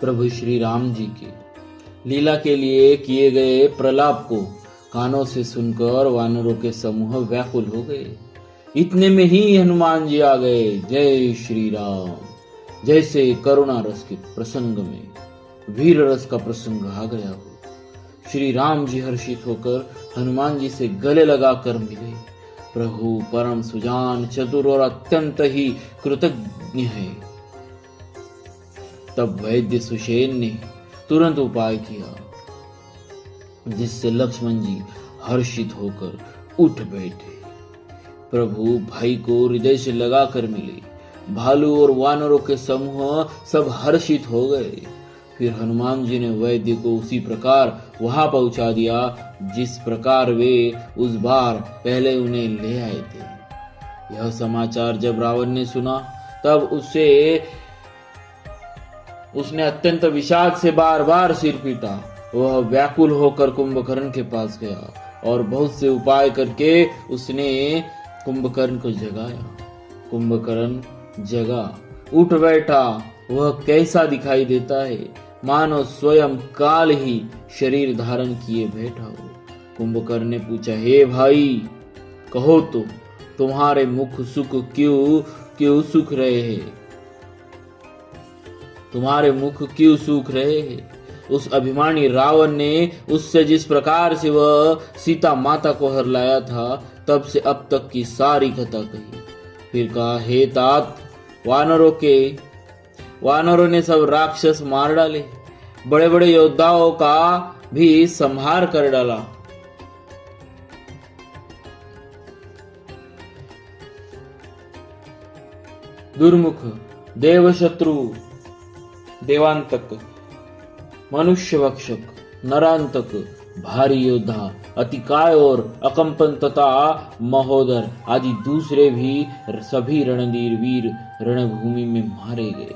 प्रभु श्री राम जी के लीला के लिए किए गए प्रलाप को कानों से सुनकर वानरों के समूह व्याकुल हो गए। इतने में ही हनुमान जी आ गए। जय श्री राम। जैसे करुणा रस के प्रसंग में वीर रस का प्रसंग आ गया हो। श्री राम जी हर्षित होकर हनुमान जी से गले लगाकर मिले। प्रभु परम सुजान, चतुर और अत्यंत ही कृतज्ञ है। तब वैद्य सुषेण ने तुरंत उपाय किया, जिससे लक्ष्मण जी हर्षित होकर उठ बैठे। प्रभु भाई को हृदय से लगाकर मिले। भालू और वानरों के समूह सब हर्षित हो गए। फिर हनुमान जी ने वैद्य को उसी प्रकार वहां पहुंचा दिया जिस प्रकार वे उस बार पहले उन्हें ले आए थे। यह समाचार जब रावण ने सुना तब उसने अत्यंत विषाद से बार बार सिर पीटा। वह व्याकुल होकर कुंभकर्ण के पास गया और बहुत से उपाय करके उसने कुंभकर्ण को जगाया। कुंभकर्ण जगा, उठ बैठा। वह कैसा दिखाई देता है, मानो स्वयं काल ही शरीर धारण किए बैठा हो। कुंभकर्ण ने पूछा, हे भाई, कहो तो तुम्हारे मुख सुख क्यों सुख रहे हैं? तुम्हारे मुख क्यों सूख रहे हैं? उस अभिमानी रावण ने उससे जिस प्रकार से वह सीता माता को हर लाया था, तब से अब तक की सारी कथा कही। फिर कहा, हे तात, वानरों ने सब राक्षस मार डाले, बड़े बड़े योद्धाओं का भी संहार कर डाला। दुर्मुख, देवशत्रु, देवांतक, मनुष्य भक्षक, नरांतक, भारी योद्धा, अतिकाय और अकंपन तथा महोदर आदि दूसरे भी सभी रणधीर वीर रणभूमि में मारे गए।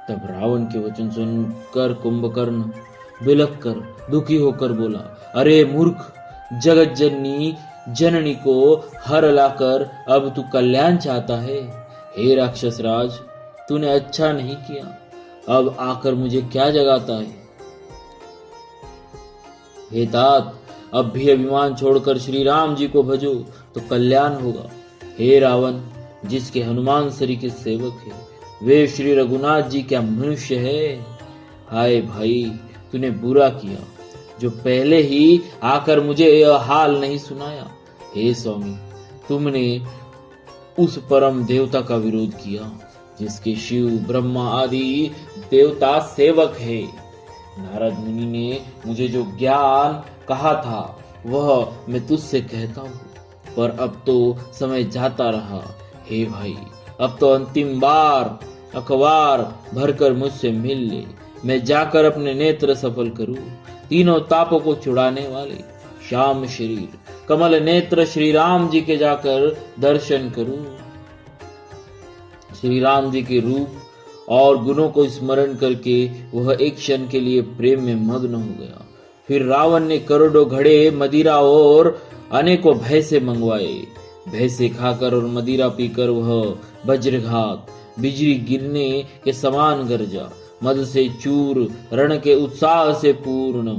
तब रावण के वचन सुनकर कुंभकर्ण बिलख कर दुखी होकर बोला, अरे मूर्ख, जगत जननी को हर लाकर अब तू कल्याण चाहता है? हे राक्षस राज, तूने अच्छा नहीं किया। अब आकर मुझे क्या जगाता है? हे तात, अब भी अभिमान छोड़कर श्री राम जी को भजो तो कल्याण होगा। हे रावण, जिसके हनुमान सरी के सेवक है, वे श्री रघुनाथ जी क्या मनुष्य है? हाय भाई, तूने बुरा किया जो पहले ही आकर मुझे यह हाल नहीं सुनाया। हे स्वामी, तुमने उस परम देवता का विरोध किया जिसके शिव, ब्रह्मा आदि देवता सेवक है। नारद मुनि ने मुझे जो ज्ञान कहा था वह मैं तुझसे कहता हूँ, पर अब तो समय जाता रहा। हे भाई, अब तो अंतिम बार अखबार भरकर मुझसे मिल ले। मैं जाकर अपने नेत्र सफल करूं, तीनों तापों को छुड़ाने वाले श्याम शरीर कमल नेत्र श्री राम जी के जाकर दर्शन करूं। श्री राम जी के रूप और गुणों को स्मरण करके वह एक क्षण के लिए प्रेम में मग्न हो गया। फिर रावण ने करोड़ों घड़े मदिरा और अनेकों भैंसे मंगवाए। भैंसे खाकर और मदिरा पीकर वह वज्रघात, बिजली गिरने के समान गरजा, मद से चूर, रण के उत्साह से पूर्ण।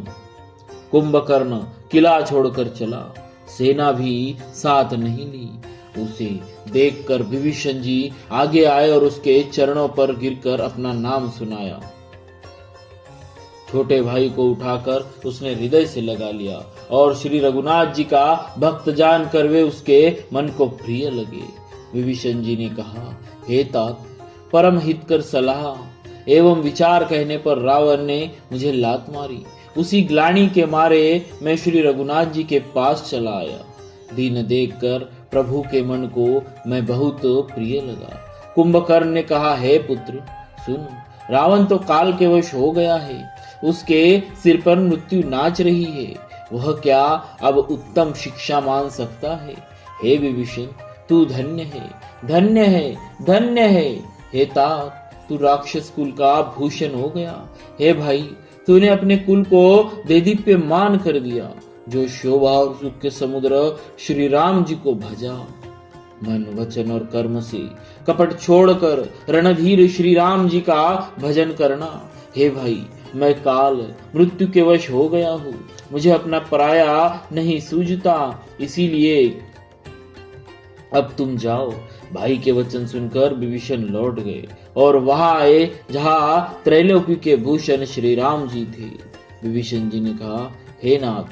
कुंभकर्ण किला छोड़कर चला, सेना भी साथ नहीं ली। उसे देखकर विभीषण जी आगे आए और उसके चरणों पर गिरकर अपना नाम सुनाया। छोटे भाई को उठाकर उसने हृदय से लगा लिया और श्री रघुनाथ जी का भक्त जानकर वे उसके मन को प्रिय लगे। विभीषण जी ने कहा, हे तात, परम हितकर सलाह एवं विचार कहने पर रावण ने मुझे लात मारी। उसी ग्लानि के मारे मैं श्री रघुनाथ जी के पास चला आया। दीन देखकर प्रभु के मन को मैं बहुत प्रिय लगा। कुंभकर्ण ने कहा, हे पुत्र सुन, रावण तो काल के वश हो गया है, उसके सिर पर मृत्यु नाच रही है। वह क्या अब उत्तम शिक्षा मान सकता है? हे विभीषण, तू धन्य है, धन्य है, धन्य है। हे तात, तू राक्षस कुल का भूषण हो गया। हे भाई, तूने अपने कुल को देदीप्यमान कर दिया। जो शोभा और सुख के समुद्र श्री राम जी को भजा। मन, वचन और कर्म से कपट छोड़कर रणधीर श्री राम जी का भजन करना। हे भाई, मैं काल मृत्यु के वश हो गया हूँ, मुझे अपना पराया नहीं सूझता, इसीलिए अब तुम जाओ। भाई के वचन सुनकर विभीषण लौट गए और वहां आए जहां त्रैलोकी के भूषण श्री राम जी थे। विभीषण जी ने कहा, हे नाथ,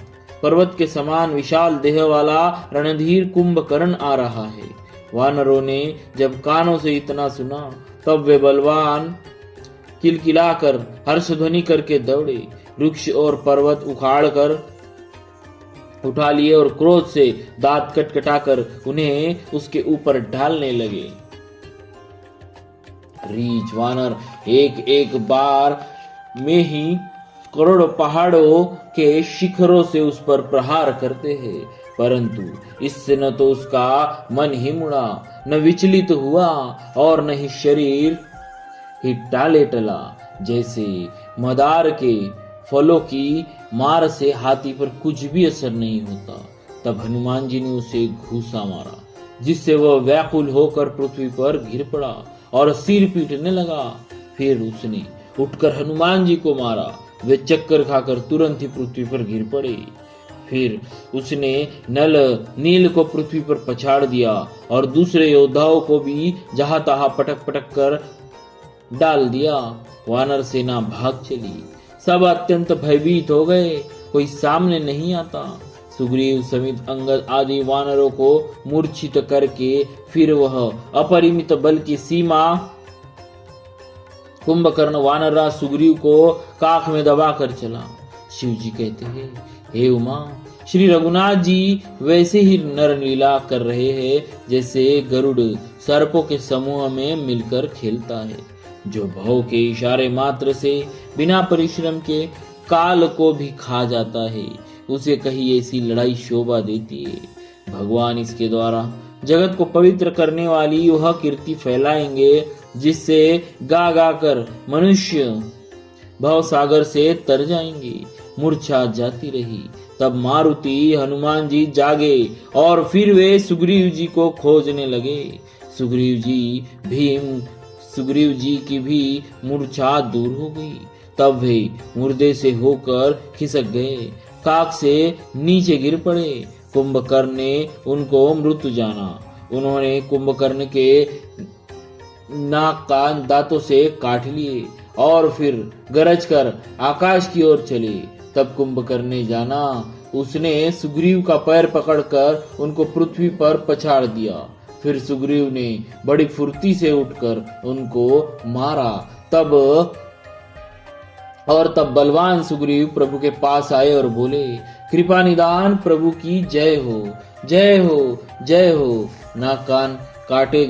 पर्वत के समान विशाल देह वाला रणधीर कुंभकर्ण आ रहा है। वानरों ने जब कानों से इतना सुना तब वे बलवान किलकिलाकर हर्षध्वनि करके दौड़े, वृक्ष और पर्वत उखाड़कर उठा लिए और क्रोध से दांत कटकटाकर उन्हें उसके ऊपर ढालने लगे। रीछ वानर एक एक बार में ही करोड़ों पहाड़ों के शिखरों से उस पर प्रहार करते हैं, परंतु इससे न तो उसका मन ही मुड़ा, न विचलित हुआ और न ही शरीर ही टाले टला। जैसे मदार के फलों की मार से हाथी पर कुछ भी असर नहीं होता। तब हनुमान जी ने उसे घूसा मारा, जिससे वह व्याकुल होकर पृथ्वी पर गिर पड़ा और सिर पीटने लगा। फिर उसने उठकर हनुमान जी को मारा, वे चक्कर खाकर तुरंत ही पृथ्वी पर गिर पड़े। फिर उसने नल नील को पृथ्वी पर पछाड़ दिया और दूसरे योद्धाओं को भी जहां तहां पटक पटक कर डाल दिया। वानर सेना भाग चली, सब अत्यंत भयभीत हो गए, कोई सामने नहीं आता। सुग्रीव समेत अंगद आदि वानरों को मूर्छित करके फिर वह अपरिमित बल की सीमा कुंभकर्ण वानरराज सुग्रीव को काख में दबा कर चला। शिव जी कहते हैं, हे उमा, श्री रघुनाथ जी वैसे ही नरलीला कर रहे हैं जैसे गरुड़ सर्पों के समूह में मिलकर खेलता है, जो भव के इशारे मात्र से बिना परिश्रम के काल को भी खा जाता है। उसे कहीं ऐसी लड़ाई शोभा देती है। भगवान इसके द्वारा जगत को पवित्र करने वाली वह कीर्ति फैलाएंगे, जिससे गा गा कर मनुष्य भव सागर से तर जाएंगे। मूर्छा जाती रही। तब मारुति हनुमान जी जागे और फिर वे सुग्रीव जी को खोजने लगे। सुग्रीव जी की भी मूर्छा दूर हो गई। तब वे मुर्दे से होकर खिसक गए, काख से नीचे गिर पड़े। कुंभकर्ण ने उनको मृत्यु जाना। उन्होंने कुंभकर्ण के नाक कान दांतों से काट लिए और फिर गरज कर आकाश की ओर चले। तब कुंभकर्ण ने जाना, उसने सुग्रीव का पैर पकड़कर उनको पृथ्वी पर पछाड़ दिया। फिर सुग्रीव ने बड़ी फुर्ती से उठकर उनको मारा। तब बलवान सुग्रीव प्रभु के पास आए और बोले, कृपा निदान प्रभु की जय हो, जय हो, जय हो। नाक कान काटे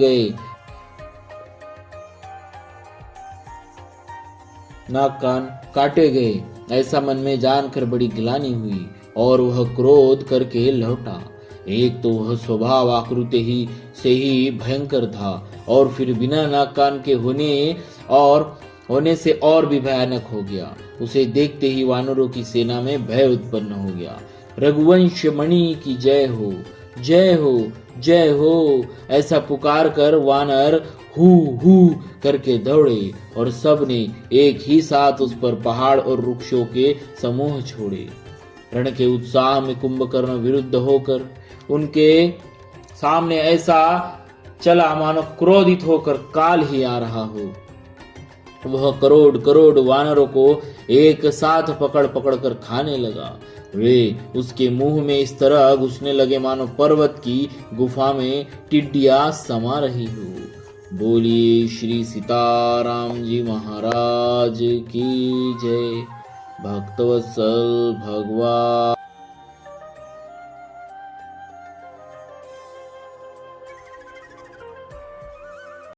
गए ऐसा मन में जानकर बड़ी ग्लानि हुई और वह क्रोध करके लौटा। एक तो वह स्वभाव आकृति ही से ही भयंकर था और फिर बिना नाक कान के होने से और भी भयानक हो गया। उसे देखते ही वानरों की सेना में भय उत्पन्न हो गया। रघुवंश मणि की जय हो, जय हो, जय हो, ऐसा पुकार कर वानर हू करके दौड़े और सब ने एक ही साथ उस पर पहाड़ और वृक्षों के समूह छोड़े। रण के उत्साह में कुंभकर्ण विरुद्ध होकर उनके सामने ऐसा चला मानो क्रोधित होकर काल ही आ रहा हो। वह करोड़ करोड़ वानरों को एक साथ पकड़ पकड़ कर खाने लगा। वे उसके मुंह में इस तरह घुसने लगे मानो पर्वत की गुफा में टिड्डियां समा रही हो। बोलिए श्री सीताराम जी महाराज की जय। भक्तवत्सल भगवान।